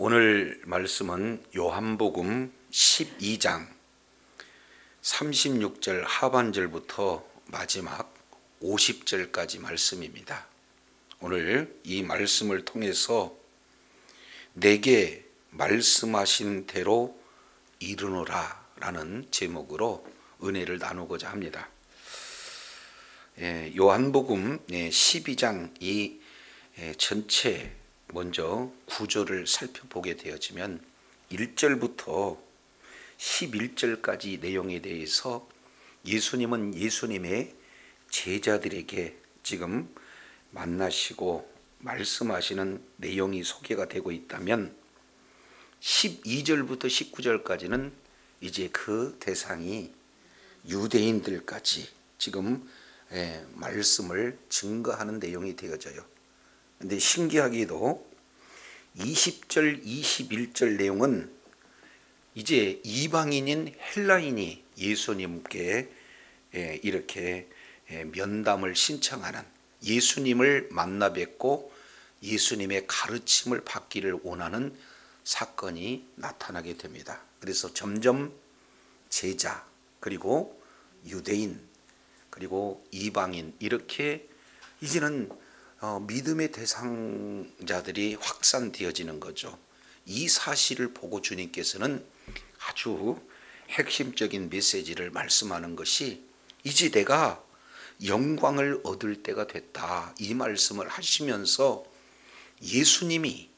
오늘 말씀은 요한복음 12장 36절 하반절부터 마지막 50절까지 말씀입니다. 오늘 이 말씀을 통해서 내게 말씀하신 대로 이루노라 라는 제목으로 은혜를 나누고자 합니다. 요한복음 12장 이 전체 먼저 구조를 살펴보게 되어지면 1절부터 11절까지 내용에 대해서 예수님은 예수님의 제자들에게 지금 만나시고 말씀하시는 내용이 소개가 되고 있다면 12절부터 19절까지는 이제 그 대상이 유대인들까지 지금 말씀을 증거하는 내용이 되어져요. 근데 신기하게도 20절, 21절 내용은 이제 이방인인 헬라인이 예수님께 이렇게 면담을 신청하는, 예수님을 만나 뵙고 예수님의 가르침을 받기를 원하는 사건이 나타나게 됩니다. 그래서 점점 제자, 그리고 유대인, 그리고 이방인, 이렇게 이제는 믿음의 대상자들이 확산되어지는 거죠. 이 사실을 보고 주님께서는 아주 핵심적인 메시지를 말씀하는 것이 이제 내가 영광을 얻을 때가 됐다, 이 말씀을 하시면서 예수님이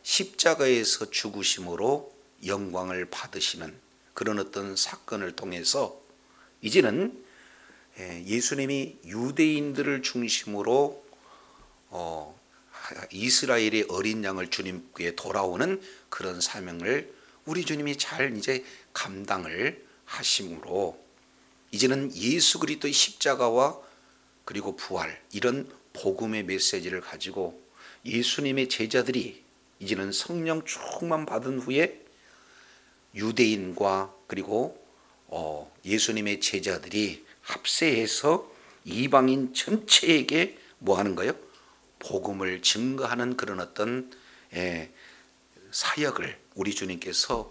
십자가에서 죽으심으로 영광을 받으시는 그런 어떤 사건을 통해서 이제는 예수님이 유대인들을 중심으로 이스라엘의 어린 양을 주님께 돌아오는 그런 사명을 우리 주님이 잘 이제 감당을 하심으로 이제는 예수 그리스도의 십자가와 그리고 부활, 이런 복음의 메시지를 가지고 예수님의 제자들이 이제는 성령 충만 받은 후에 유대인과 그리고 예수님의 제자들이 합세해서 이방인 전체에게 뭐 하는 거예요? 복음을 증거하는 그런 어떤 사역을 우리 주님께서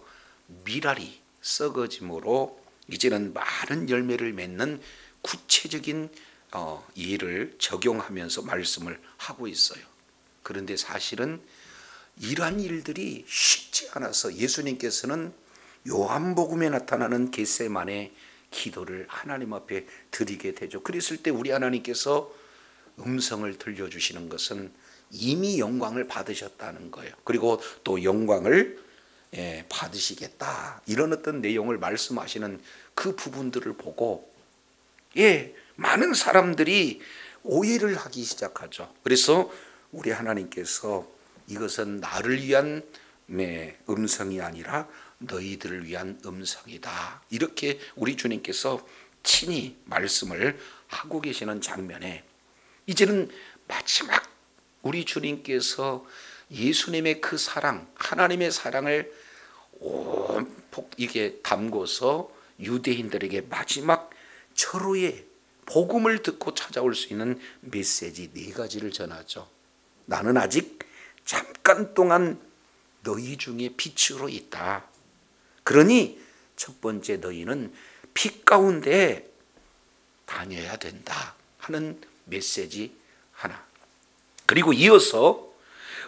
미랄이 썩어짐으로 이제는 많은 열매를 맺는 구체적인 일을 적용하면서 말씀을 하고 있어요. 그런데 사실은 이러한 일들이 쉽지 않아서 예수님께서는 요한복음에 나타나는 겟세마네 기도를 하나님 앞에 드리게 되죠. 그랬을 때 우리 하나님께서 음성을 들려주시는 것은 이미 영광을 받으셨다는 거예요. 그리고 또 영광을 받으시겠다, 이런 어떤 내용을 말씀하시는 그 부분들을 보고 많은 사람들이 오해를 하기 시작하죠. 그래서 우리 하나님께서 이것은 나를 위한 음성이 아니라 너희들을 위한 음성이다, 이렇게 우리 주님께서 친히 말씀을 하고 계시는 장면에 이제는 마지막 우리 주님께서 예수님의 그 사랑, 하나님의 사랑을 온폭 이게 담고서 유대인들에게 마지막 절호의 복음을 듣고 찾아올 수 있는 메시지 4가지를 전하죠. 나는 아직 잠깐 동안 너희 중에 빛으로 있다. 그러니 첫 번째, 너희는 빛 가운데 다녀야 된다 하는 메시지 하나. 그리고 이어서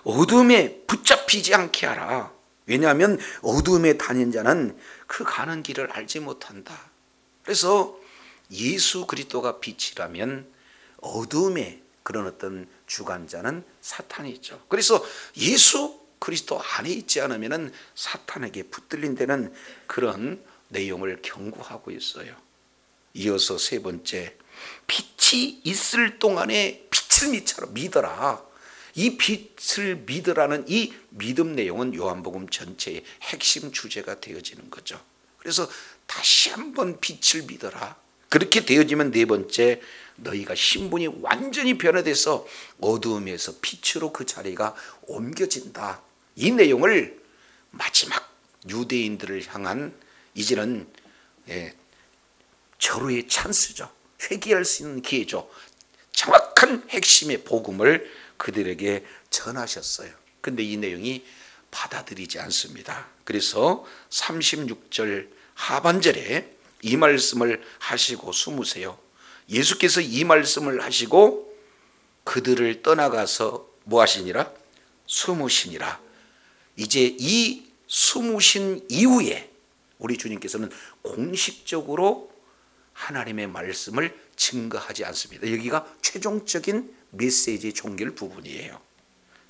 어둠에 붙잡히지 않게 하라. 왜냐하면 어둠에 다닌 자는 그 가는 길을 알지 못한다. 그래서 예수 그리스도가 빛이라면 어둠에 그런 어떤 주관자는 사탄이죠. 그래서 예수 그리스도 안에 있지 않으면 사탄에게 붙들린다는 그런 내용을 경고하고 있어요. 이어서 세 번째, 빛이 있을 동안에 빛을 믿어라. 이 빛을 믿으라는 이 믿음 내용은 요한복음 전체의 핵심 주제가 되어지는 거죠. 그래서 다시 한번 빛을 믿어라. 그렇게 되어지면 네 번째, 너희가 신분이 완전히 변화돼서 어두움에서 빛으로 그 자리가 옮겨진다. 이 내용을 마지막 유대인들을 향한 이제는 절호의 찬스죠. 회개할 수 있는 기회죠. 정확한 핵심의 복음을 그들에게 전하셨어요. 근데 이 내용이 받아들이지 않습니다. 그래서 36절 하반절에 이 말씀을 하시고 숨으세요. 예수께서 이 말씀을 하시고 그들을 떠나가서 뭐 하시니라? 숨으시니라. 이제 이 숨으신 이후에 우리 주님께서는 공식적으로 하나님의 말씀을 증거하지 않습니다. 여기가 최종적인 메시지 종결 부분이에요.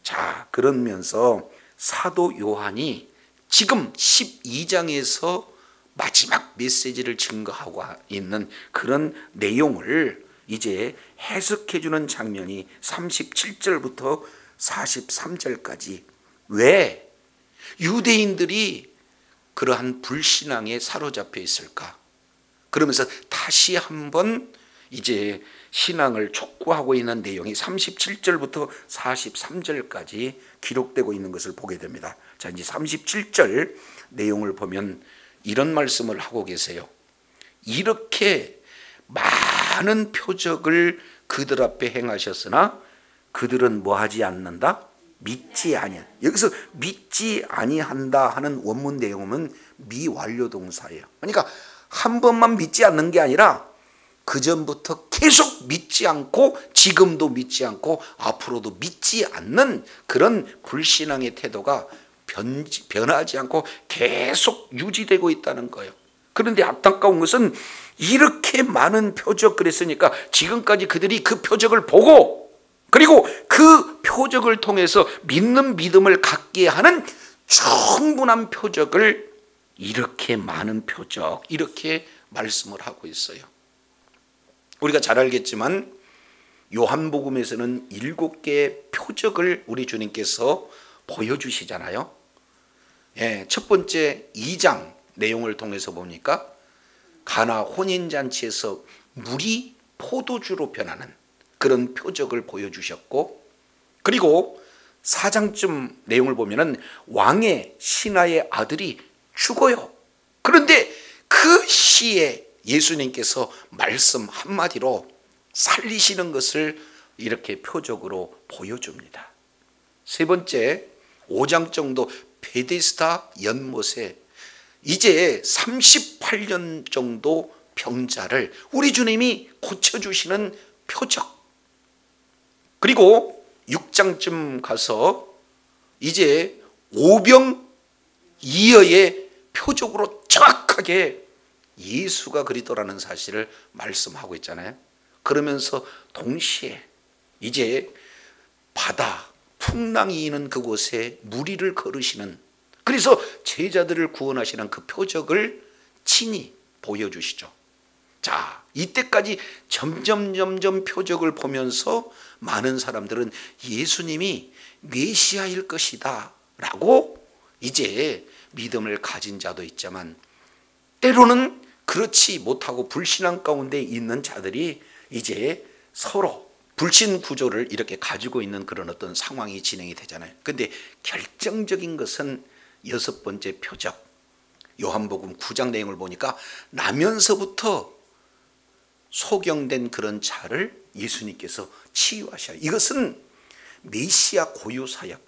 자, 그러면서 사도 요한이 지금 12장에서 마지막 메시지를 증거하고 있는 그런 내용을 이제 해석해 주는 장면이 37절부터 43절까지 왜 유대인들이 그러한 불신앙에 사로잡혀 있을까? 그러면서 다시 한번 이제 신앙을 촉구하고 있는 내용이 37절부터 43절까지 기록되고 있는 것을 보게 됩니다. 자, 이제 37절 내용을 보면 이런 말씀을 하고 계세요. 이렇게 많은 표적을 그들 앞에 행하셨으나 그들은 뭐 하지 않는다? 믿지 아니한. 여기서 믿지 아니한다 하는 원문 내용은 미완료 동사예요. 그러니까 한 번만 믿지 않는 게 아니라 그 전부터 계속 믿지 않고 지금도 믿지 않고 앞으로도 믿지 않는 그런 불신앙의 태도가 변하지 않고 계속 유지되고 있다는 거예요. 그런데 안타까운 것은 이렇게 많은 표적 그랬으니까 지금까지 그들이 그 표적을 보고 그리고 그 표적을 통해서 믿는 믿음을 갖게 하는 충분한 표적을 이렇게 많은 표적 이렇게 말씀을 하고 있어요. 우리가 잘 알겠지만 요한복음에서는 7개의 표적을 우리 주님께서 보여주시잖아요. 예, 첫 번째 2장 내용을 통해서 보니까 가나 혼인잔치에서 물이 포도주로 변하는 그런 표적을 보여주셨고, 그리고 4장쯤 내용을 보면은 왕의 신하의 아들이 죽어요. 그런데 그 시에 예수님께서 말씀 한마디로 살리시는 것을 이렇게 표적으로 보여줍니다. 세 번째 5장 정도 베데스다 연못에 이제 38년 정도 병자를 우리 주님이 고쳐주시는 표적. 그리고 6장쯤 가서 이제 오병이어의 표적으로 정확하게 예수가 그리스도라는 사실을 말씀하고 있잖아요. 그러면서 동시에 이제 바다 풍랑이 있는 그곳에 무리를 걸으시는, 그래서 제자들을 구원하시는 그 표적을 친히 보여주시죠. 자, 이때까지 점점 표적을 보면서 많은 사람들은 예수님이 메시아일 것이다 라고 이제 믿음을 가진 자도 있지만, 때로는 그렇지 못하고 불신앙 가운데 있는 자들이 이제 서로 불신 구조를 이렇게 가지고 있는 그런 어떤 상황이 진행이 되잖아요. 근데 결정적인 것은 6번째 표적, 요한복음 9장 내용을 보니까 나면서부터 소경된 그런 자를 예수님께서 치유하셔요. 이것은 메시아 고유 사역,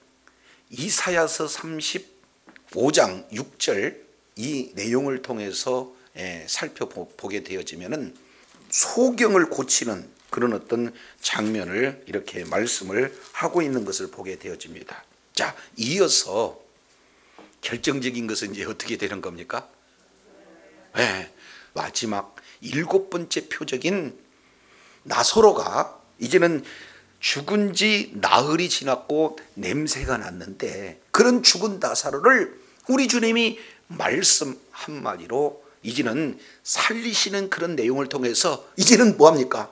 이사야서 35장 6절 이 내용을 통해서 살펴보게 되어지면은 소경을 고치는 그런 어떤 장면을 이렇게 말씀을 하고 있는 것을 보게 되어집니다. 자, 이어서 결정적인 것은 이제 어떻게 되는 겁니까? 마지막 7번째 표적인 나사로가 이제는 죽은 지 나흘이 지났고 냄새가 났는데, 그런 죽은 나사로를 우리 주님이 말씀 한마디로 이제는 살리시는 그런 내용을 통해서 이제는 뭐합니까?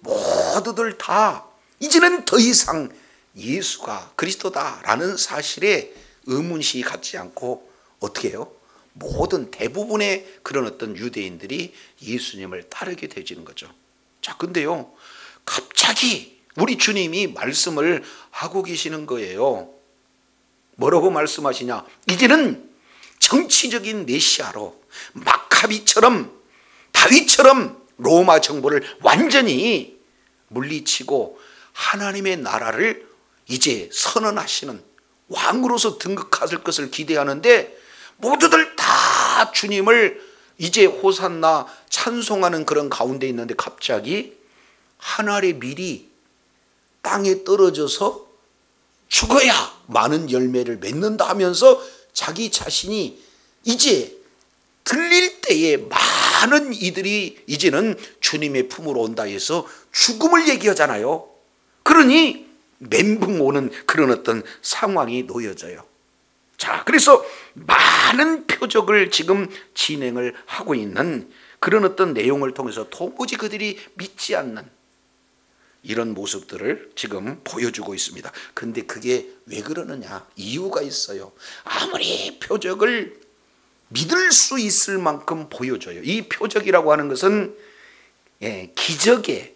모두들 다 이제는 더 이상 예수가 그리스도다라는 사실에 의문시 갖지 않고 어떻게 해요? 모든 대부분의 그런 어떤 유대인들이 예수님을 따르게 되지는 거죠. 자, 근데요, 갑자기 우리 주님이 말씀을 하고 계시는 거예요. 뭐라고 말씀하시냐? 이제는 정치적인 메시아로 마카비처럼 다윗처럼 로마 정부를 완전히 물리치고 하나님의 나라를 이제 선언하시는 왕으로서 등극할 것을 기대하는데 모두들 다 주님을 이제 호산나 찬송하는 그런 가운데 있는데 갑자기 한 알의 밀이 땅에 떨어져서 죽어야 많은 열매를 맺는다 하면서 자기 자신이 이제 들릴 때에 많은 이들이 이제는 주님의 품으로 온다 해서 죽음을 얘기하잖아요. 그러니 멘붕 오는 그런 어떤 상황이 놓여져요. 자, 그래서 많은 표적을 지금 진행을 하고 있는 그런 어떤 내용을 통해서 도무지 그들이 믿지 않는 이런 모습들을 지금 보여주고 있습니다. 근데 그게 왜 그러느냐? 이유가 있어요. 아무리 표적을 믿을 수 있을 만큼 보여줘요. 이 표적이라고 하는 것은 기적에,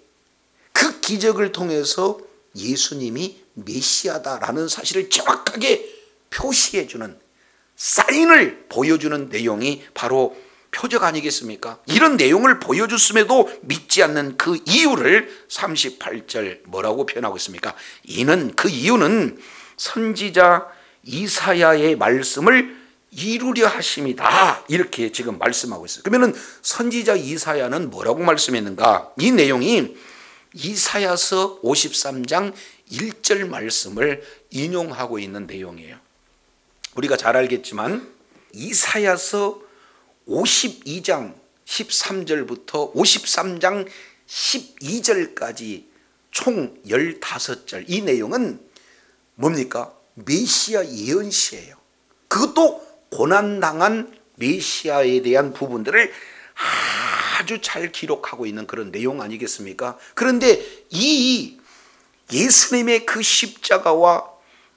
그 기적을 통해서 예수님이 메시아다라는 사실을 정확하게 표시해주는, 사인을 보여주는 내용이 바로 표적 아니겠습니까? 이런 내용을 보여줬음에도 믿지 않는 그 이유를 38절 뭐라고 표현하고 있습니까? 그 이유는 선지자 이사야의 말씀을 이루려 하심이다, 이렇게 지금 말씀하고 있어요. 그러면 선지자 이사야는 뭐라고 말씀했는가? 이 내용이 이사야서 53장 1절 말씀을 인용하고 있는 내용이에요. 우리가 잘 알겠지만 이사야서 52장 13절부터 53장 12절까지 총 15절, 이 내용은 뭡니까? 메시아 예언시예요. 그것도 고난당한 메시아에 대한 부분들을 아주 잘 기록하고 있는 그런 내용 아니겠습니까? 그런데 이 예수님의 그 십자가와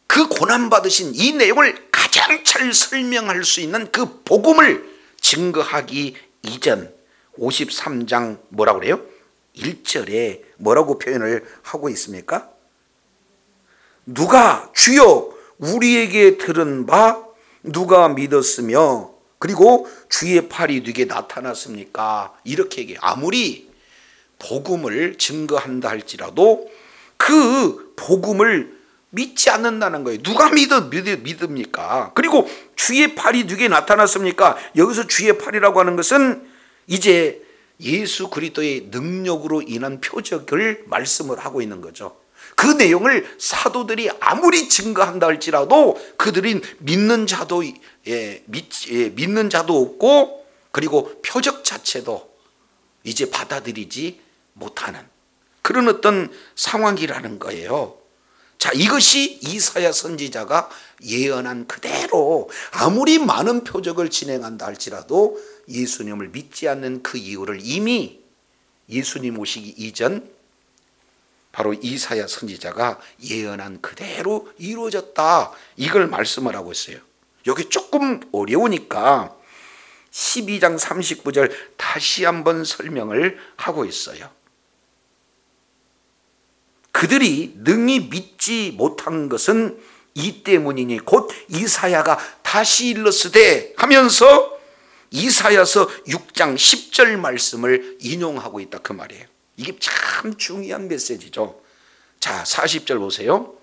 그 고난받으신 이 내용을 가장 잘 설명할 수 있는 그 복음을 증거하기 이전 53장 뭐라고 그래요? 1절에 뭐라고 표현을 하고 있습니까? 누가 주여 우리에게 들은 바 누가 믿었으며 그리고 주의 팔이 네게 나타났습니까? 이렇게 얘기해요. 아무리 복음을 증거한다 할지라도 그 복음을 믿지 않는다는 거예요. 누가 믿습니까? 그리고 주의 팔이 네게 나타났습니까? 여기서 주의 팔이라고 하는 것은 이제 예수 그리스도의 능력으로 인한 표적을 말씀을 하고 있는 거죠. 그 내용을 사도들이 아무리 증거한다 할지라도 그들이 믿는 자도 없고, 그리고 표적 자체도 이제 받아들이지 못하는 그런 어떤 상황이라는 거예요. 자, 이것이 이사야 선지자가 예언한 그대로 아무리 많은 표적을 진행한다 할지라도 예수님을 믿지 않는 그 이유를 이미 예수님 오시기 이전 바로 이사야 선지자가 예언한 그대로 이루어졌다, 이걸 말씀을 하고 있어요. 여기 조금 어려우니까 12장 39절 다시 한번 설명을 하고 있어요. 그들이 능히 믿지 못한 것은 이 때문이니 곧 이사야가 다시 일렀으되 하면서 이사야서 6장 10절 말씀을 인용하고 있다, 그 말이에요. 이게 참 중요한 메시지죠. 자, 40절 보세요.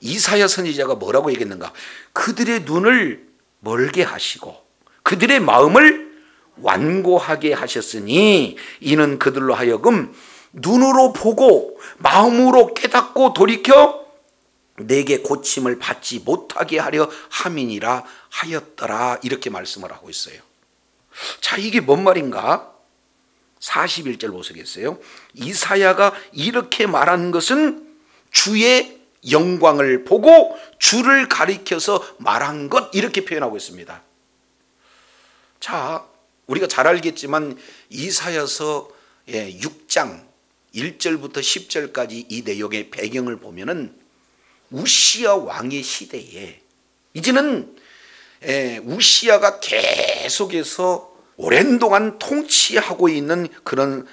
이사야 선지자가 뭐라고 얘기했는가? 그들의 눈을 멀게 하시고 그들의 마음을 완고하게 하셨으니 이는 그들로 하여금 눈으로 보고 마음으로 깨닫고 돌이켜 내게 고침을 받지 못하게 하려 함이니라 하였더라, 이렇게 말씀을 하고 있어요. 자, 이게 뭔 말인가? 41절 보시겠어요? 이사야가 이렇게 말한 것은 주의 영광을 보고 주를 가리켜서 말한 것, 이렇게 표현하고 있습니다. 자, 우리가 잘 알겠지만 이사야서 6장 1절부터 10절까지 이 내용의 배경을 보면은 우시야 왕의 시대에 이제는 우시야가 계속해서 오랜 동안 통치하고 있는 그런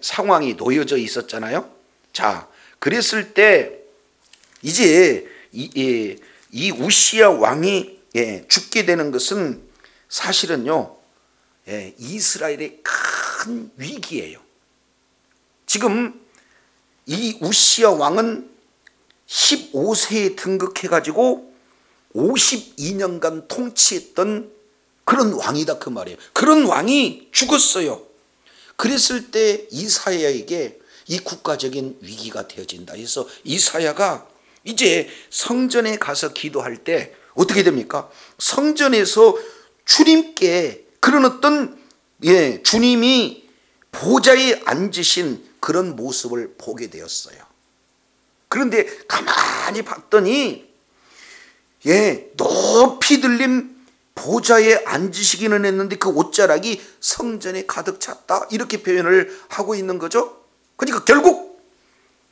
상황이 놓여져 있었잖아요. 자, 그랬을 때 이제 이 우시야 왕이 죽게 되는 것은 사실은요 이스라엘의 큰 위기예요. 지금 이 우시야 왕은 15세에 등극해가지고 52년간 통치했던 그런 왕이다 그 말이에요. 그런 왕이 죽었어요. 그랬을 때 이사야에게 이 국가적인 위기가 되어진다. 그래서 이사야가 이제 성전에 가서 기도할 때 어떻게 됩니까? 성전에서 주님께 그런 어떤 주님이 보좌에 앉으신 그런 모습을 보게 되었어요. 그런데 가만히 봤더니 높이 들린 보좌에 앉으시기는 했는데 그 옷자락이 성전에 가득 찼다 이렇게 표현을 하고 있는 거죠. 그러니까 결국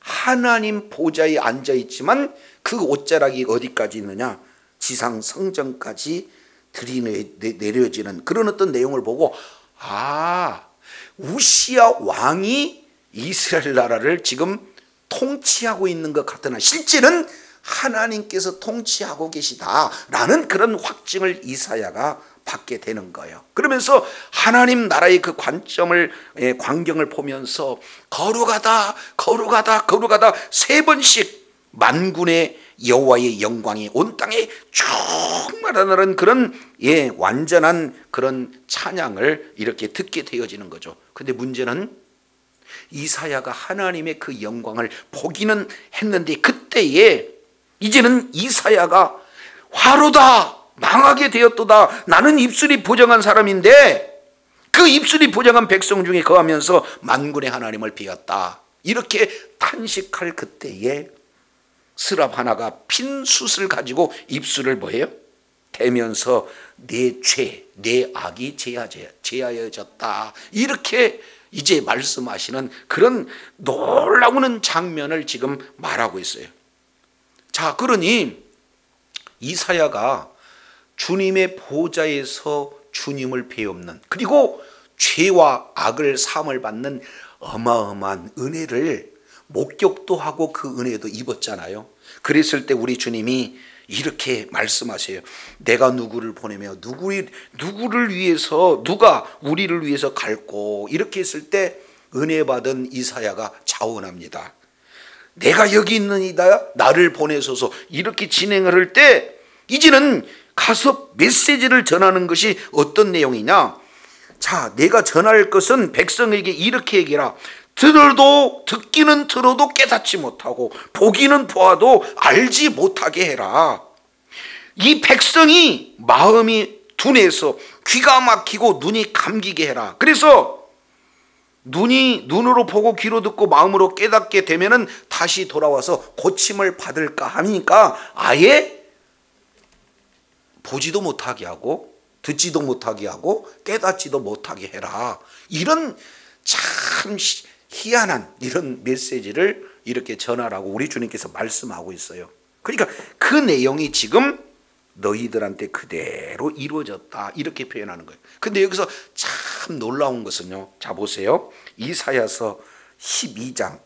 하나님 보좌에 앉아 있지만 그 옷자락이 어디까지 있느냐, 지상 성전까지 들이내려지는 그런 어떤 내용을 보고 우시야 왕이 이스라엘 나라를 지금 통치하고 있는 것 같으나 실제는 하나님께서 통치하고 계시다라는 그런 확증을 이사야가 받게 되는 거예요. 그러면서 하나님 나라의 그 광경을 보면서 거룩하다 거룩하다 거룩하다 3번씩 만군의 여호와의 영광이 온 땅에 충만하는 그런 완전한 그런 찬양을 이렇게 듣게 되어지는 거죠. 그런데 문제는 이사야가 하나님의 그 영광을 보기는 했는데 그때에 이제는 이사야가 화로다 망하게 되었도다 나는 입술이 보장한 사람인데 그 입술이 보장한 백성 중에 거하면서 만군의 하나님을 비웠다 이렇게 탄식할 그때에 스랍 하나가 핀 숯을 가지고 입술을 뭐예요? 대면서 내 죄, 내 악이 제하여졌다 이렇게 이제 말씀하시는 그런 놀라운 장면을 지금 말하고 있어요. 자, 그러니 이사야가 주님의 보좌에서 주님을 배웁는 그리고 죄와 악을 사함을 받는 어마어마한 은혜를 목격도 하고 그 은혜도 입었잖아요. 그랬을 때 우리 주님이 이렇게 말씀하세요. 내가 누구를 보내며 누구를 위해서 누가 우리를 위해서 갈고 이렇게 했을 때 은혜 받은 이사야가 자원합니다. 내가 여기 있느니라 나를 보내소서 이렇게 진행을 할 때 이제는 가서 메시지를 전하는 것이 어떤 내용이냐. 자, 내가 전할 것은 백성에게 이렇게 얘기해라. 듣기는 들어도 깨닫지 못하고 보기는 보아도 알지 못하게 해라. 이 백성이 마음이 둔해서 귀가 막히고 눈이 감기게 해라. 그래서 눈으로 보고 귀로 듣고 마음으로 깨닫게 되면은 다시 돌아와서 고침을 받을까 하니까 아예 보지도 못하게 하고 듣지도 못하게 하고 깨닫지도 못하게 해라. 이런 참 희한한 이런 메시지를 이렇게 전하라고 우리 주님께서 말씀하고 있어요. 그러니까 그 내용이 지금 너희들한테 그대로 이루어졌다 이렇게 표현하는 거예요. 근데 여기서 참 놀라운 것은요, 자 보세요. 이사야서 12장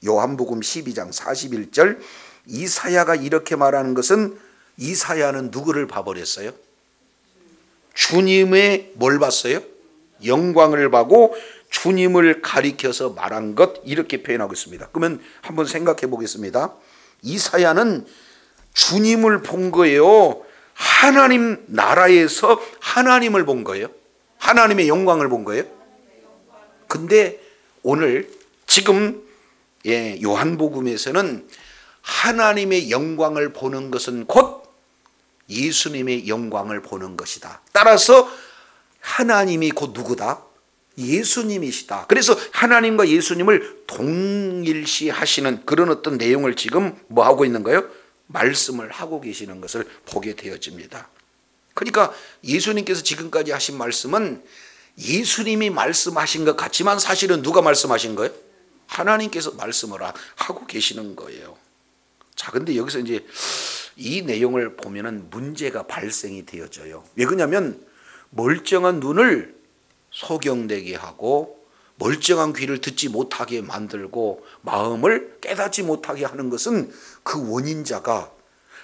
요한복음 12장 41절 이사야가 이렇게 말하는 것은 이사야는 누구를 봐버렸어요? 주님의 뭘 봤어요? 영광을 보고 주님을 가리켜서 말한 것 이렇게 표현하고 있습니다. 그러면 한번 생각해 보겠습니다. 이사야는 주님을 본 거예요? 하나님 나라에서 하나님을 본 거예요? 하나님의 영광을 본 거예요? 근데 오늘 지금 요한복음에서는 하나님의 영광을 보는 것은 곧 예수님의 영광을 보는 것이다. 따라서 하나님이 곧 누구다? 예수님이시다. 그래서 하나님과 예수님을 동일시하시는 그런 어떤 내용을 지금 뭐 하고 있는 거예요? 말씀을 하고 계시는 것을 보게 되어집니다. 그러니까 예수님께서 지금까지 하신 말씀은 예수님이 말씀하신 것 같지만 사실은 누가 말씀하신 거예요? 하나님께서 말씀을 하고 계시는 거예요. 자, 근데 여기서 이제 이 내용을 보면은 문제가 발생이 되어져요. 왜 그러냐면 멀쩡한 눈을 소경되게 하고 멀쩡한 귀를 듣지 못하게 만들고 마음을 깨닫지 못하게 하는 것은 그 원인자가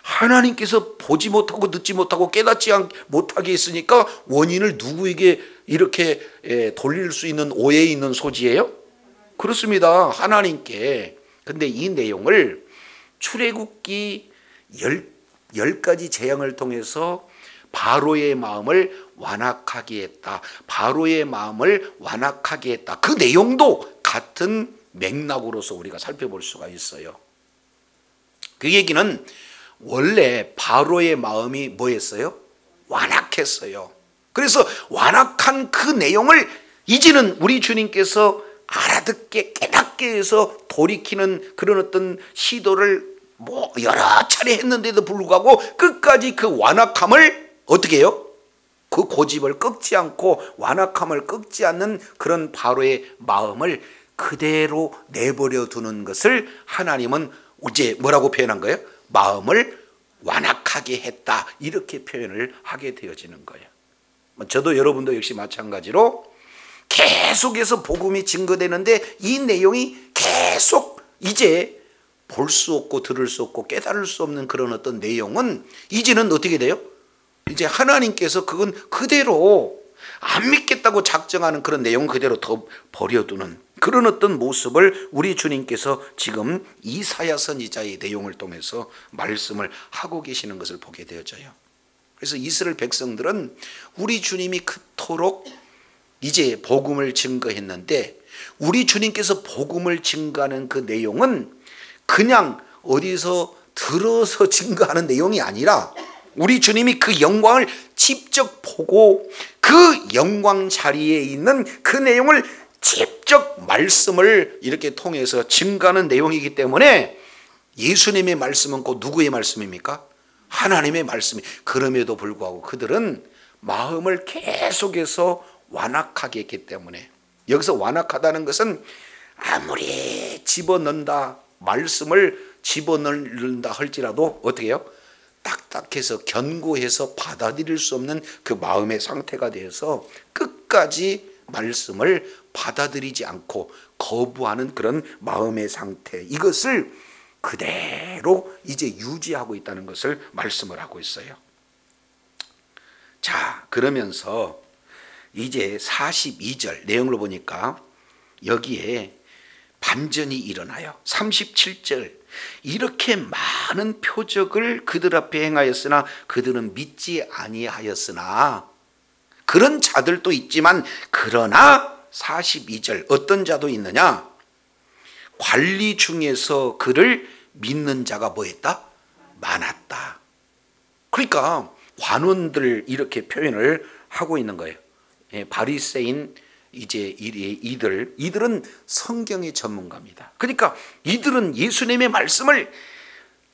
하나님께서 보지 못하고 듣지 못하고 깨닫지 못하게 했으니까 원인을 누구에게 이렇게 돌릴 수 있는 오해 있는 소지예요? 그렇습니다. 하나님께. 근데 이 내용을 출애굽기 10가지 재앙을 통해서 바로의 마음을 완악하게 했다. 바로의 마음을 완악하게 했다. 그 내용도 같은 맥락으로서 우리가 살펴볼 수가 있어요. 그 얘기는 원래 바로의 마음이 뭐였어요? 완악했어요. 그래서 완악한 그 내용을 이제는 우리 주님께서 알아듣게 깨닫게 해서 돌이키는 그런 어떤 시도를 여러 차례 했는데도 불구하고 끝까지 그 완악함을 어떻게 해요? 그 고집을 꺾지 않고 완악함을 꺾지 않는 그런 바로의 마음을 그대로 내버려 두는 것을 하나님은 이제 뭐라고 표현한 거예요? 마음을 완악하게 했다, 이렇게 표현을 하게 되어지는 거예요. 저도 여러분도 역시 마찬가지로 계속해서 복음이 증거되는데 이 내용이 계속 이제 볼 수 없고 들을 수 없고 깨달을 수 없는 그런 어떤 내용은 이제는 어떻게 돼요? 이제 하나님께서 그건 그대로 안 믿겠다고 작정하는 그런 내용은 그대로 더 버려두는 그런 어떤 모습을 우리 주님께서 지금 이사야 선지자의 내용을 통해서 말씀을 하고 계시는 것을 보게 되어져요. 그래서 이스라엘 백성들은 우리 주님이 그토록 이제 복음을 증거했는데 우리 주님께서 복음을 증거하는 그 내용은 그냥 어디서 들어서 증거하는 내용이 아니라 우리 주님이 그 영광을 직접 보고 그 영광 자리에 있는 그 내용을 직접 말씀을 이렇게 통해서 증거하는 내용이기 때문에 예수님의 말씀은 곧 누구의 말씀입니까? 하나님의 말씀이. 그럼에도 불구하고 그들은 마음을 계속해서 완악하게 했기 때문에, 여기서 완악하다는 것은 아무리 집어넣는다, 말씀을 집어넣는다 할지라도 어떻게 해요? 딱딱해서 견고해서 받아들일 수 없는 그 마음의 상태가 되어서 끝까지 말씀을 받아들이지 않고 거부하는 그런 마음의 상태, 이것을 그대로 이제 유지하고 있다는 것을 말씀을 하고 있어요. 자, 그러면서 이제 42절 내용을 보니까 여기에 반전이 일어나요. 37절, 이렇게 많은 표적을 그들 앞에 행하였으나 그들은 믿지 아니하였으나, 그런 자들도 있지만 그러나 42절 어떤 자도 있느냐? 관리 중에서 그를 믿는 자가 뭐했다? 많았다. 그러니까 관원들 이렇게 표현을 하고 있는 거예요. 바리새인 이제 이들은 성경의 전문가입니다. 그러니까 이들은 예수님의 말씀을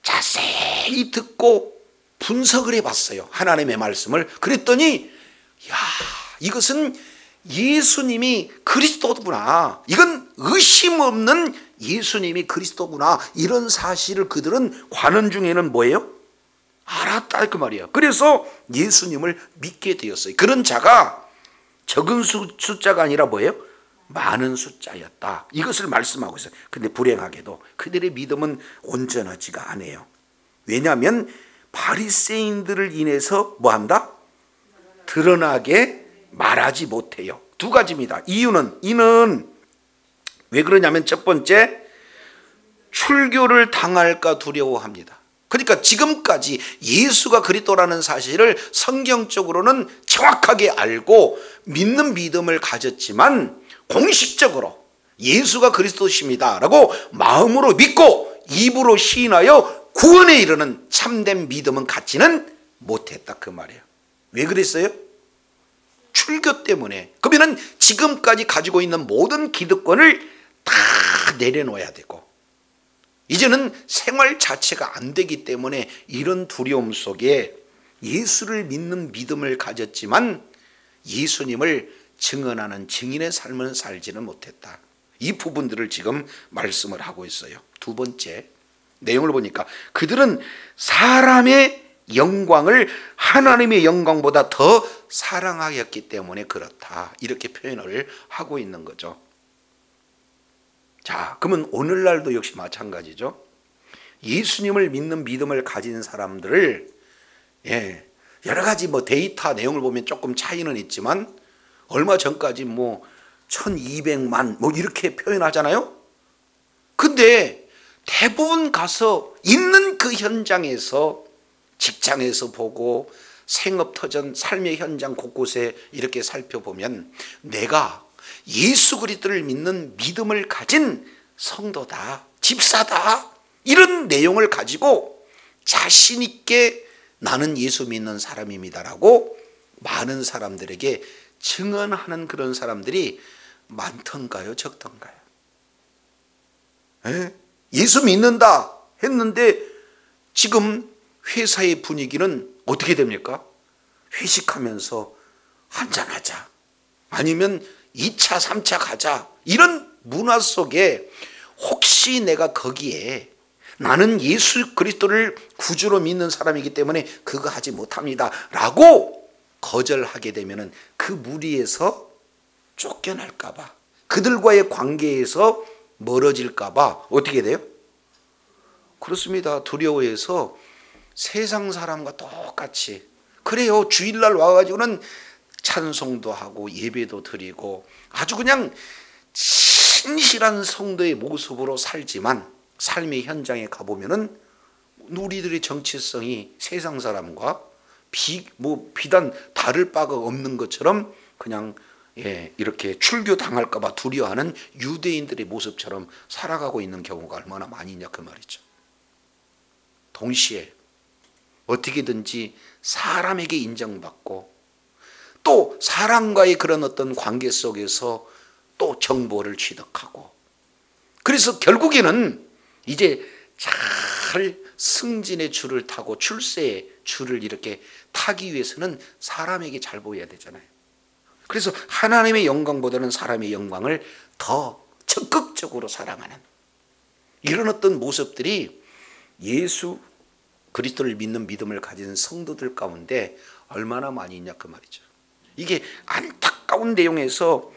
자세히 듣고 분석을 해봤어요. 하나님의 말씀을. 그랬더니 야, 이것은 예수님이 그리스도구나, 이건 의심 없는 예수님이 그리스도구나, 이런 사실을 그들은 관원 중에는 뭐예요? 알았다 그 말이에요. 그래서 예수님을 믿게 되었어요. 그런 자가 적은 숫자가 아니라 뭐예요? 많은 숫자였다, 이것을 말씀하고 있어요. 근데 불행하게도 그들의 믿음은 온전하지가 않아요. 왜냐하면 바리새인들을 인해서 뭐한다? 드러나게 말하지 못해요. 두 가지입니다. 이는 왜 그러냐면 첫 번째, 출교를 당할까 두려워합니다. 그러니까 지금까지 예수가 그리스도라는 사실을 성경적으로는 정확하게 알고 믿는 믿음을 가졌지만 공식적으로 예수가 그리스도십니다라고 마음으로 믿고 입으로 시인하여 구원에 이르는 참된 믿음은 갖지는 못했다 그 말이에요. 왜 그랬어요? 출교 때문에. 그러면 지금까지 가지고 있는 모든 기득권을 다 내려놓아야 되고 이제는 생활 자체가 안 되기 때문에 이런 두려움 속에 예수를 믿는 믿음을 가졌지만 예수님을 증언하는 증인의 삶을 살지는 못했다. 이 부분들을 지금 말씀을 하고 있어요. 두 번째 내용을 보니까 그들은 사람의 영광을 하나님의 영광보다 더 사랑하였기 때문에 그렇다, 이렇게 표현을 하고 있는 거죠. 자, 그러면 오늘날도 역시 마찬가지죠. 예수님을 믿는 믿음을 가진 사람들을 여러 가지 데이터 내용을 보면 조금 차이는 있지만 얼마 전까지 1200만 이렇게 표현하잖아요. 근데 대부분 가서 있는 그 현장에서 직장에서 보고 생업터전 삶의 현장 곳곳에 이렇게 살펴보면 내가 예수 그리스도를 믿는 믿음을 가진 성도다, 집사다, 이런 내용을 가지고 자신 있게 나는 예수 믿는 사람입니다라고 많은 사람들에게 증언하는 그런 사람들이 많던가요, 적던가요? 예수 믿는다 했는데 지금 회사의 분위기는 어떻게 됩니까? 회식하면서 한잔하자, 아니면 2차, 3차 가자, 이런 문화 속에 혹시 내가 거기에 나는 예수 그리스도를 구주로 믿는 사람이기 때문에 그거 하지 못합니다 라고 거절하게 되면 그 무리에서 쫓겨날까 봐, 그들과의 관계에서 멀어질까 봐 어떻게 돼요? 그렇습니다. 두려워해서 세상 사람과 똑같이, 그래요, 주일날 와가지고는 찬송도 하고 예배도 드리고 아주 그냥 신실한 성도의 모습으로 살지만 삶의 현장에 가보면은 우리들의 정체성이 세상 사람과 비단 다를 바가 없는 것처럼 그냥 이렇게 출교당할까 봐 두려워하는 유대인들의 모습처럼 살아가고 있는 경우가 얼마나 많이 있냐 그 말이죠. 동시에 어떻게든지 사람에게 인정받고 또 사람과의 그런 어떤 관계 속에서 또 정보를 취득하고, 그래서 결국에는 이제 잘 승진의 줄을 타고 출세의 줄을 이렇게 타기 위해서는 사람에게 잘 보여야 되잖아요. 그래서 하나님의 영광보다는 사람의 영광을 더 적극적으로 사랑하는 이런 어떤 모습들이 예수 그리스도를 믿는 믿음을 가진 성도들 가운데 얼마나 많이 있냐 그 말이죠. 이게 안타까운 내용에서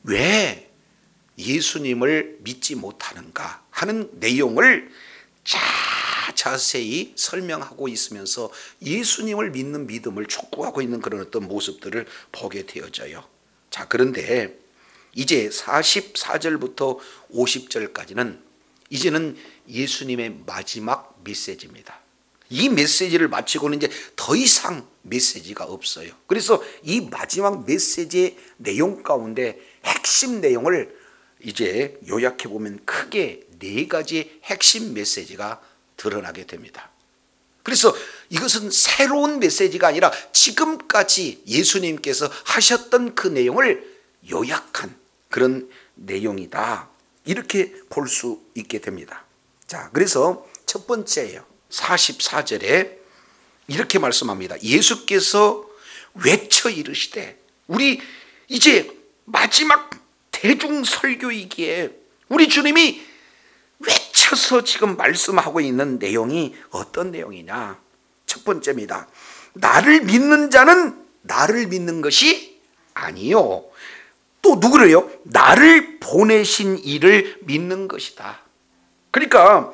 왜 예수님을 믿지 못하는가 하는 내용을 자세히 설명하고 있으면서 예수님을 믿는 믿음을 촉구하고 있는 그런 어떤 모습들을 보게 되어져요. 자, 그런데 이제 44절부터 50절까지는 이제는 예수님의 마지막 메시지입니다. 이 메시지를 마치고는 이제 더 이상 메시지가 없어요. 그래서 이 마지막 메시지의 내용 가운데 핵심 내용을 이제 요약해 보면 크게 4가지 핵심 메시지가 드러나게 됩니다. 그래서 이것은 새로운 메시지가 아니라 지금까지 예수님께서 하셨던 그 내용을 요약한 그런 내용이다, 이렇게 볼 수 있게 됩니다. 자, 그래서 첫 번째예요. 44절에 이렇게 말씀합니다. 예수께서 외쳐 이르시되, 우리 이제 마지막 대중 설교이기에 우리 주님이 외쳐서 지금 말씀하고 있는 내용이 어떤 내용이냐? 첫 번째입니다. 나를 믿는 자는 나를 믿는 것이 아니요, 또 누구래요? 나를 보내신 이를 믿는 것이다. 그러니까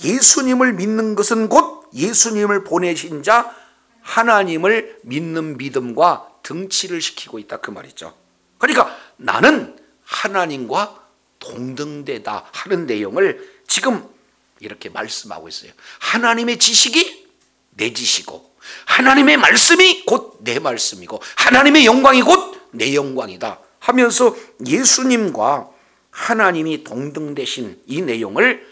예수님을 믿는 것은 곧 예수님을 보내신 자 하나님을 믿는 믿음과 등치를 시키고 있다 그 말이죠. 그러니까 나는 하나님과 동등되다 하는 내용을 지금 이렇게 말씀하고 있어요. 하나님의 지식이 내 지식이고 하나님의 말씀이 곧 내 말씀이고 하나님의 영광이 곧 내 영광이다 하면서 예수님과 하나님이 동등되신 이 내용을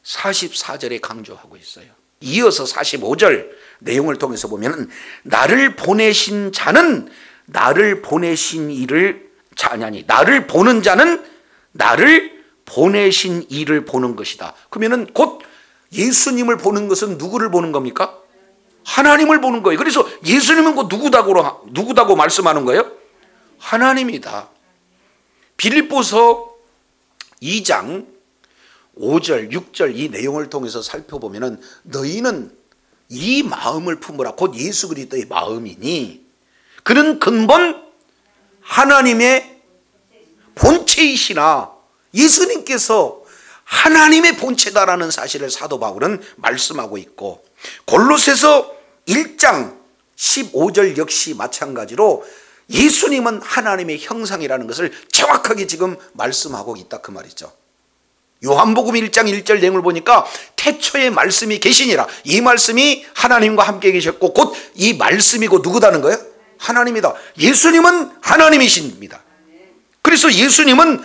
44절에 강조하고 있어요. 이어서 45절 내용을 통해서 보면 나를 보내신 자는 나를 보내신 이를 자냐니, 나를 보는 자는 나를 보내신 이를 보는 것이다. 그러면 곧 예수님을 보는 것은 누구를 보는 겁니까? 하나님을 보는 거예요. 그래서 예수님은 곧 누구다고 말씀하는 거예요? 하나님이다. 빌립보서 2장 5절, 6절 이 내용을 통해서 살펴보면 너희는 이 마음을 품으라, 곧 예수 그리스도의 마음이니 그는 근본 하나님의 본체이시나, 예수님께서 하나님의 본체다라는 사실을 사도 바울은 말씀하고 있고, 골로새서 1장 15절 역시 마찬가지로 예수님은 하나님의 형상이라는 것을 정확하게 지금 말씀하고 있다 그 말이죠. 요한복음 1장 1절 내용을 보니까 태초에 말씀이 계시니라. 이 말씀이 하나님과 함께 계셨고 곧 이 말씀이고 누구다는 거예요? 하나님이다. 예수님은 하나님이십니다. 그래서 예수님은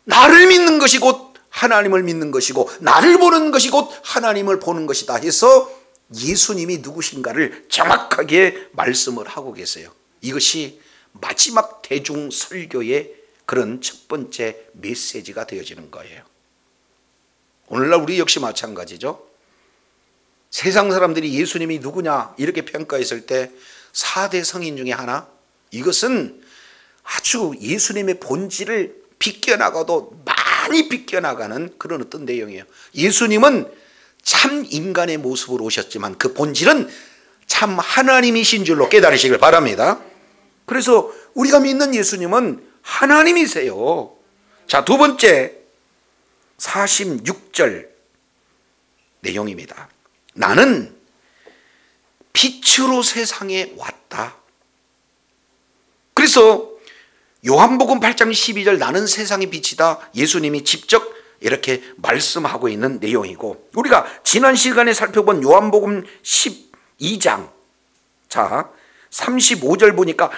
나를 믿는 것이 곧 하나님을 믿는 것이고 나를 보는 것이 곧 하나님을 보는 것이다 해서 예수님이 누구신가를 정확하게 말씀을 하고 계세요. 이것이 마지막 대중 설교의 그런 첫 번째 메시지가 되어지는 거예요. 오늘날 우리 역시 마찬가지죠. 세상 사람들이 예수님이 누구냐 이렇게 평가했을 때 4대 성인 중에 하나, 이것은 아주 예수님의 본질을 비껴나가도 많이 비껴나가는 그런 어떤 내용이에요. 예수님은 참 인간의 모습으로 오셨지만 그 본질은 참 하나님이신 줄로 깨달으시길 바랍니다. 그래서 우리가 믿는 예수님은 하나님이세요. 자, 두 번째 46절 내용입니다. 나는 빛으로 세상에 왔다. 그래서 요한복음 8장 12절 나는 세상의 빛이다. 예수님이 직접 이렇게 말씀하고 있는 내용이고, 우리가 지난 시간에 살펴본 요한복음 12장 자 35절 보니까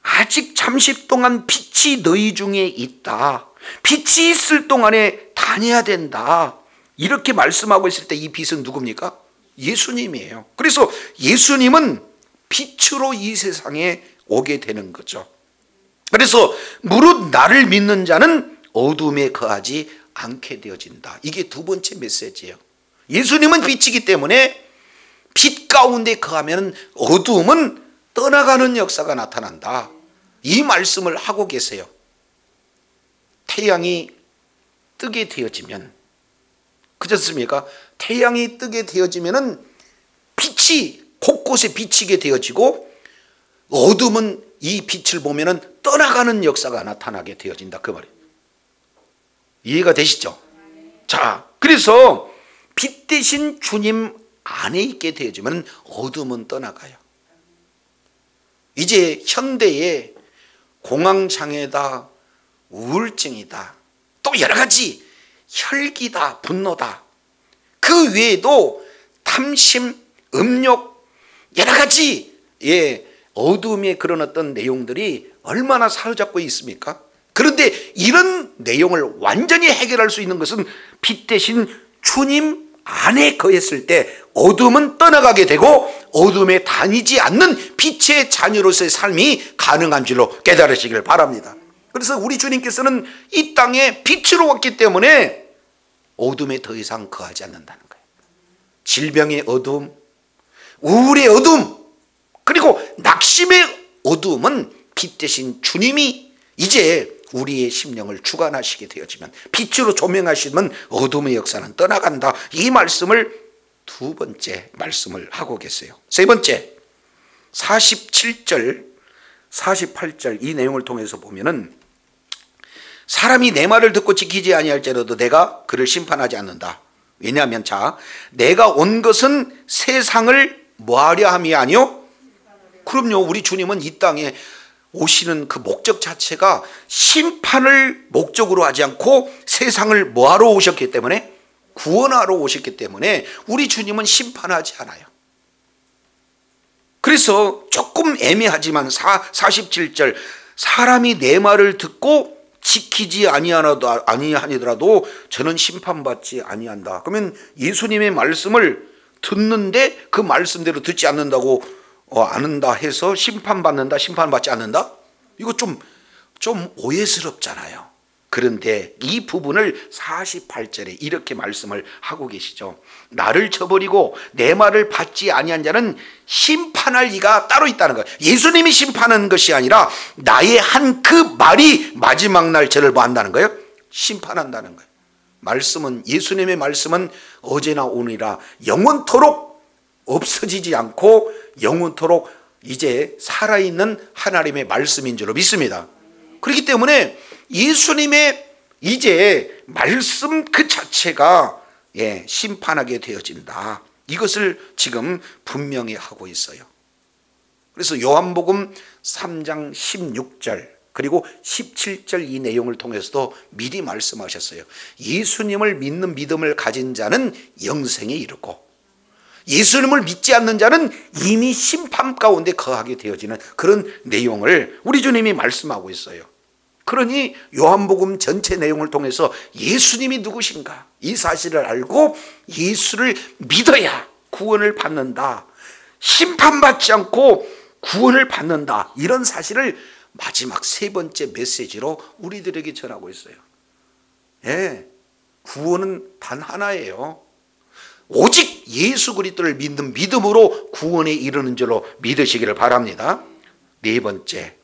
아직 잠시 동안 빛이 너희 중에 있다. 빛이 있을 동안에 다녀야 된다. 이렇게 말씀하고 있을 때 이 빛은 누굽니까? 예수님이에요. 그래서 예수님은 빛으로 이 세상에 오게 되는 거죠. 그래서 무릇 나를 믿는 자는 어둠에 거하지 않게 되어진다. 이게 두 번째 메시지예요. 예수님은 빛이기 때문에 빛 가운데 거하면 어둠은 떠나가는 역사가 나타난다. 이 말씀을 하고 계세요. 태양이 뜨게 되어지면, 그렇습니까? 태양이 뜨게 되어지면은 빛이 곳곳에 비치게 되어지고 어둠은 이 빛을 보면은 떠나가는 역사가 나타나게 되어진다. 그 말이에요. 이해가 되시죠? 자, 그래서 빛 대신 주님 안에 있게 되어지면 어둠은 떠나가요. 이제 현대에 공황장애다, 우울증이다, 또 여러 가지 혈기다, 분노다, 그 외에도 탐심, 음욕, 여러 가지 어둠의 그런 어떤 내용들이 얼마나 사로잡고 있습니까? 그런데 이런 내용을 완전히 해결할 수 있는 것은 빛 대신 주님 안에 거했을 때 어둠은 떠나가게 되고 어둠에 다니지 않는 빛의 자녀로서의 삶이 가능한 줄로 깨달으시길 바랍니다. 그래서 우리 주님께서는 이 땅에 빛으로 왔기 때문에 어둠에 더 이상 거하지 않는다는 거예요. 질병의 어둠, 우울의 어둠, 그리고 낙심의 어둠은 빛 대신 주님이 이제 우리의 심령을 주관하시게 되어지면, 빛으로 조명하시면 어둠의 역사는 떠나간다. 이 말씀을 두 번째 말씀을 하고 계세요. 세 번째 47절 48절 이 내용을 통해서 보면은 사람이 내 말을 듣고 지키지 아니할지라도 내가 그를 심판하지 않는다. 왜냐하면 자, 내가 온 것은 세상을 뭐하려 함이 아니요? 그럼요. 우리 주님은 이 땅에 오시는 그 목적 자체가 심판을 목적으로 하지 않고 세상을 뭐하러 오셨기 때문에? 구원하러 오셨기 때문에 우리 주님은 심판하지 않아요. 그래서 조금 애매하지만 47절 사람이 내 말을 듣고 지키지 아니하니더라도 저는 심판받지 아니한다. 그러면 예수님의 말씀을 듣는데 그 말씀대로 듣지 않는다고 않는다 해서 심판받는다, 심판받지 않는다? 이거 좀 오해스럽잖아요. 그런데 이 부분을 48절에 이렇게 말씀을 하고 계시죠. 나를 저버리고 내 말을 받지 아니한 자는 심판할 이가 따로 있다는 거예요. 예수님이 심판하는 것이 아니라 나의 한 그 말이 마지막 날 저를 뭐 한다는 거예요? 심판한다는 거예요. 말씀은, 예수님의 말씀은 어제나 오늘이라 영원토록 없어지지 않고 영원토록 이제 살아있는 하나님의 말씀인 줄로 믿습니다. 그렇기 때문에 예수님의 이제 말씀 그 자체가 심판하게 되어진다. 이것을 지금 분명히 하고 있어요. 그래서 요한복음 3장 16절 그리고 17절 이 내용을 통해서도 미리 말씀하셨어요. 예수님을 믿는 믿음을 가진 자는 영생에 이르고 예수님을 믿지 않는 자는 이미 심판 가운데 거하게 되어지는 그런 내용을 우리 주님이 말씀하고 있어요. 그러니 요한복음 전체 내용을 통해서 예수님이 누구신가 이 사실을 알고 예수를 믿어야 구원을 받는다, 심판받지 않고 구원을 받는다, 이런 사실을 마지막 세 번째 메시지로 우리들에게 전하고 있어요. 예, 구원은 단 하나예요. 오직 예수 그리스도를 믿는 믿음으로 구원에 이르는 줄로 믿으시기를 바랍니다. 네 번째,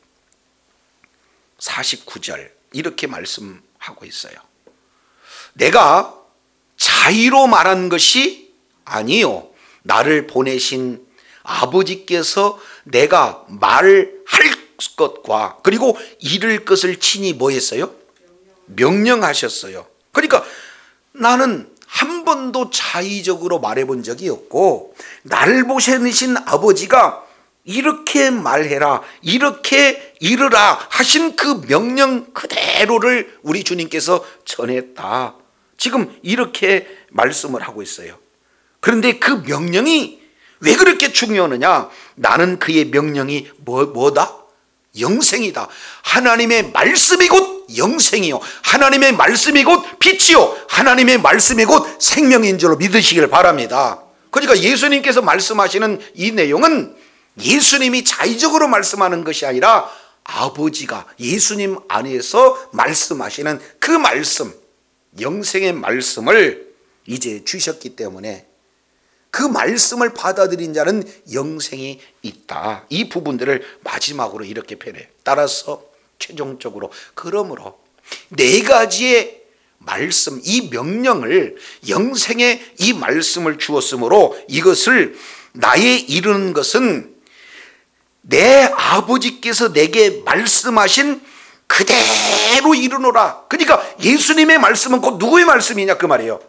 49절 이렇게 말씀하고 있어요. 내가 자의로 말한 것이 아니요 나를 보내신 아버지께서 내가 말할 것과 그리고 이룰 것을 친히 뭐 했어요? 명령하셨어요. 그러니까 나는 한 번도 자의적으로 말해본 적이 없고 나를 보내신 아버지가 이렇게 말해라, 이렇게 이르라 하신 그 명령 그대로를 우리 주님께서 전했다. 지금 이렇게 말씀을 하고 있어요. 그런데 그 명령이 왜 그렇게 중요하느냐? 나는 그의 명령이 뭐다? 영생이다. 하나님의 말씀이 곧 영생이요, 하나님의 말씀이 곧 빛이요, 하나님의 말씀이 곧 생명인 줄로 믿으시기를 바랍니다. 그러니까 예수님께서 말씀하시는 이 내용은 예수님이 자의적으로 말씀하는 것이 아니라 아버지가 예수님 안에서 말씀하시는 그 말씀, 영생의 말씀을 이제 주셨기 때문에 그 말씀을 받아들인 자는 영생이 있다. 이 부분들을 마지막으로 이렇게 표현해요. 따라서 최종적으로 그러므로 네 가지의 말씀, 이 명령을, 영생의 이 말씀을 주었으므로 이것을 나에 이르는 것은 내 아버지께서 내게 말씀하신 그대로 이르노라. 그러니까 예수님의 말씀은 곧 누구의 말씀이냐 그 말이에요.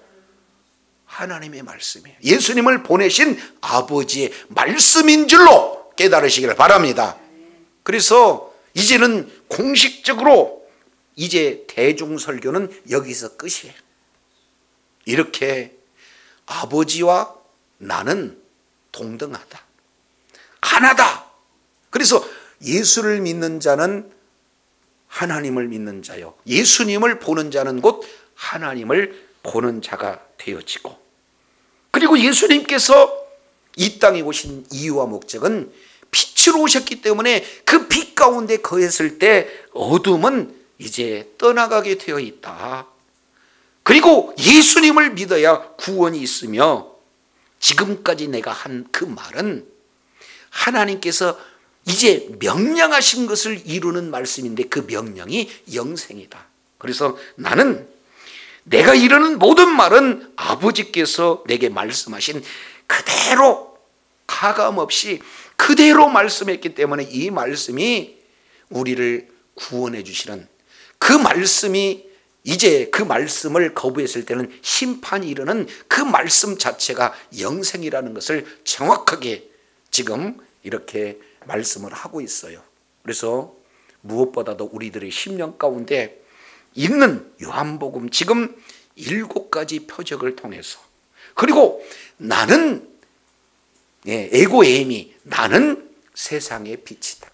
하나님의 말씀이에요. 예수님을 보내신 아버지의 말씀인 줄로 깨달으시기를 바랍니다. 그래서 이제는 공식적으로 이제 대중설교는 여기서 끝이에요. 이렇게 아버지와 나는 동등하다, 하나다. 그래서 예수를 믿는 자는 하나님을 믿는 자요, 예수님을 보는 자는 곧 하나님을 보는 자가 되어지고, 그리고 예수님께서 이 땅에 오신 이유와 목적은 빛으로 오셨기 때문에 그 빛 가운데 거했을 때 어둠은 이제 떠나가게 되어 있다. 그리고 예수님을 믿어야 구원이 있으며, 지금까지 내가 한 그 말은 하나님께서 이제 명령하신 것을 이루는 말씀인데 그 명령이 영생이다. 그래서 나는 내가 이루는 모든 말은 아버지께서 내게 말씀하신 그대로 가감없이 그대로 말씀했기 때문에 이 말씀이 우리를 구원해 주시는 그 말씀이, 이제 그 말씀을 거부했을 때는 심판이 이르는 그 말씀 자체가 영생이라는 것을 정확하게 지금 이렇게 말씀을 하고 있어요. 그래서 무엇보다도 우리들의 심령 가운데 있는 요한복음 지금 7가지 표적을 통해서, 그리고 나는 에고에임이 나는 세상의 빛이다,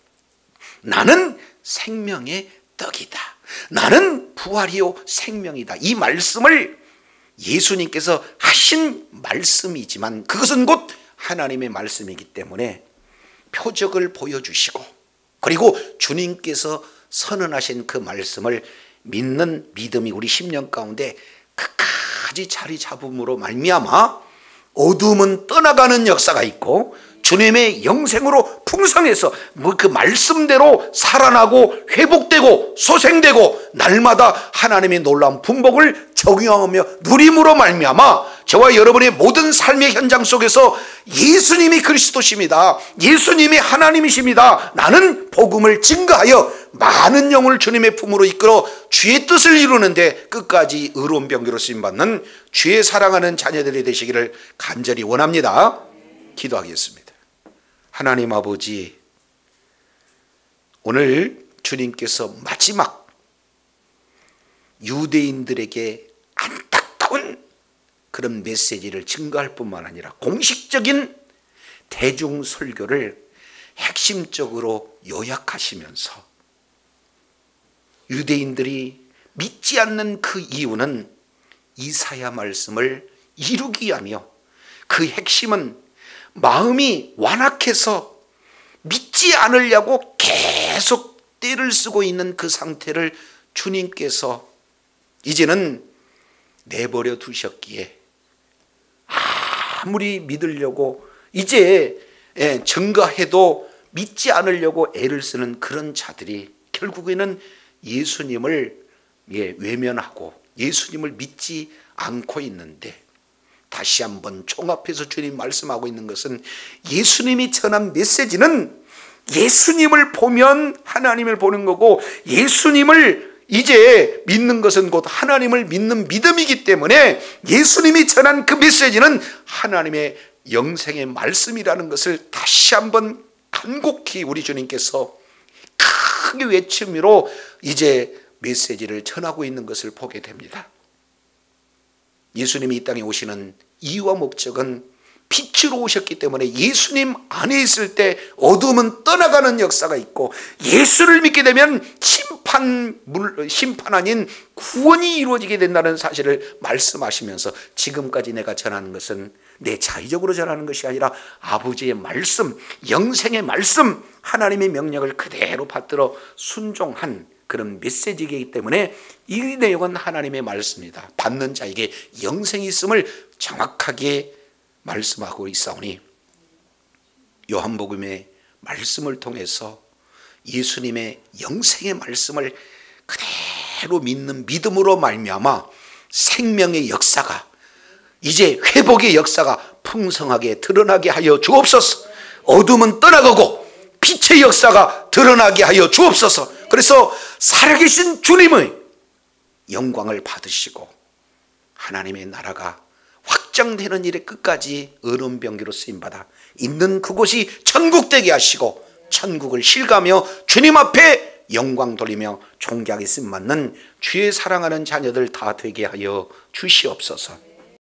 나는 생명의 떡이다, 나는 부활이요 생명이다, 이 말씀을 예수님께서 하신 말씀이지만 그것은 곧 하나님의 말씀이기 때문에 표적을 보여주시고, 그리고 주님께서 선언하신 그 말씀을 믿는 믿음이 우리 심령 가운데 끝까지 자리 잡음으로 말미암아 어둠은 떠나가는 역사가 있고 주님의 영생으로 풍성해서 그 말씀대로 살아나고 회복되고 소생되고 날마다 하나님의 놀라운 분복을 적용하며 누림으로 말미암아 저와 여러분의 모든 삶의 현장 속에서 예수님이 그리스도십니다, 예수님이 하나님이십니다, 나는 복음을 증거하여 많은 영혼을 주님의 품으로 이끌어 주의 뜻을 이루는데 끝까지 의로운 병기로 쓰임받는 주의 사랑하는 자녀들이 되시기를 간절히 원합니다. 기도하겠습니다. 하나님 아버지, 오늘 주님께서 마지막 유대인들에게 안타까운 그런 메시지를 증거할 뿐만 아니라 공식적인 대중 설교를 핵심적으로 요약하시면서 유대인들이 믿지 않는 그 이유는 이사야 말씀을 이루기 위하며, 그 핵심은 마음이 완악해서 믿지 않으려고 계속 떼를 쓰고 있는 그 상태를 주님께서 이제는 내버려 두셨기에 아무리 믿으려고 이제 증거해도 믿지 않으려고 애를 쓰는 그런 자들이 결국에는 예수님을 외면하고 예수님을 믿지 않고 있는데, 다시 한번 총합해서 주님 말씀하고 있는 것은 예수님이 전한 메시지는 예수님을 보면 하나님을 보는 거고, 예수님을 이제 믿는 것은 곧 하나님을 믿는 믿음이기 때문에 예수님이 전한 그 메시지는 하나님의 영생의 말씀이라는 것을 다시 한번 간곡히 우리 주님께서 크게 외침으로 이제 메시지를 전하고 있는 것을 보게 됩니다. 예수님이 이 땅에 오시는 이유와 목적은 빛으로 오셨기 때문에 예수님 안에 있을 때 어둠은 떠나가는 역사가 있고, 예수를 믿게 되면 심판 아닌 구원이 이루어지게 된다는 사실을 말씀하시면서, 지금까지 내가 전하는 것은 내 자의적으로 전하는 것이 아니라 아버지의 말씀, 영생의 말씀, 하나님의 명령을 그대로 받들어 순종한 그런 메시지이기 때문에 이 내용은 하나님의 말씀이다, 받는 자에게 영생이 있음을 정확하게 말씀하고 있사오니, 요한복음의 말씀을 통해서 예수님의 영생의 말씀을 그대로 믿는 믿음으로 말미암아 생명의 역사가, 이제 회복의 역사가 풍성하게 드러나게 하여 주옵소서. 어둠은 떠나가고 빛의 역사가 드러나게 하여 주옵소서. 그래서 살아계신 주님의 영광을 받으시고 하나님의 나라가 확장되는 일에 끝까지 언론병기로 쓰임받아 있는 그곳이 천국 되게 하시고, 천국을 실가며 주님 앞에 영광 돌리며 존귀하게 쓰임받는 주의 사랑하는 자녀들 다 되게 하여 주시옵소서.